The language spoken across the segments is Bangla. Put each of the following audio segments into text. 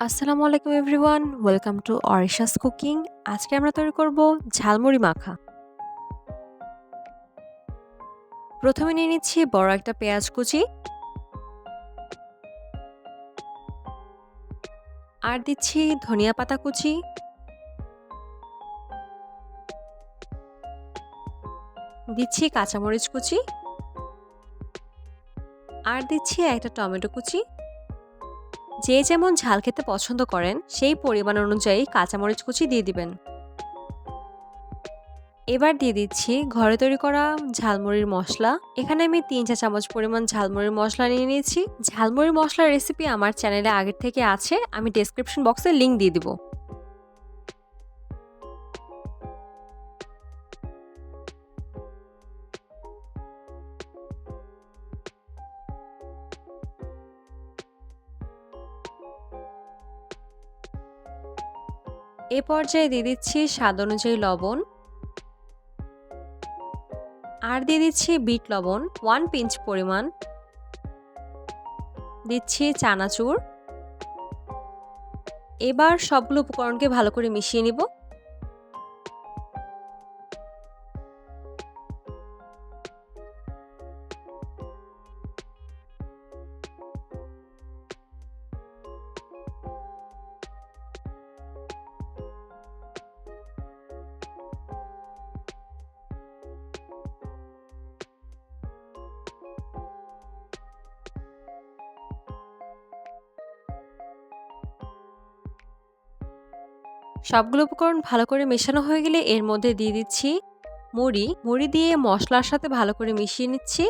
আসসালামু আলাইকুম এভরিওয়ান, ওয়েলকাম টু অরিশাস কুকিং। আজকে আমরা তৈরি করব ঝালমুড়ি মাখা। প্রথমে নিয়ে নিচ্ছি বড় একটা পেঁয়াজ কুচি, আর দিচ্ছি ধনিয়া পাতা কুচি, দিচ্ছি কাঁচামরিচ কুচি, আর দিচ্ছি একটা টমেটো কুচি। যে যেমন ঝাল খেতে পছন্দ করেন সেই পরিমাণ অনুযায়ী কাঁচামরিচ কুচি দিয়ে দিবেন। এবার দিয়ে দিচ্ছি ঘরে তৈরি করা ঝালমুড়ির মশলা। এখানে আমি 3 চা চামচ পরিমাণ ঝালমুড়ির মশলা নিয়ে নিয়েছি। ঝালমুড়ির মশলার রেসিপি আমার চ্যানেলে আগের থেকে আছে, আমি ডেসক্রিপশন বক্সে লিংক দিয়ে দিব। এ পর্যায়ে দিয়ে দিচ্ছি স্বাদ অনুযায়ী লবণ, আর দিয়ে দিচ্ছি বিট লবণ 1 পিঞ্চ পরিমাণ, দিচ্ছি চানাচুর। এবার সবগুলো উপকরণকে ভালো করে মিশিয়ে নিব। সবগুলো উপকরণ ভালো করে মেশানো হয়ে গেলে এর মধ্যে দিয়ে দিচ্ছি মুড়ি দিয়ে মশলার সাথে ভালো করে মিশিয়ে নিচ্ছি।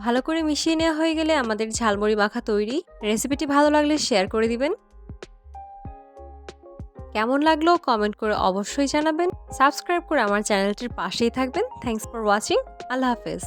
ভালো করে মিশিয়ে নেওয়া হয়ে গেলে আমাদের ঝালমুড়ি মাখা তৈরি। রেসিপিটি ভালো লাগলে শেয়ার করে দিবেন। কেমন লাগলো কমেন্ট করে অবশ্যই জানাবেন। সাবস্ক্রাইব করে আমার চ্যানেলটির পাশেই থাকবেন। Thanks for watching. আল্লাহ হাফেজ।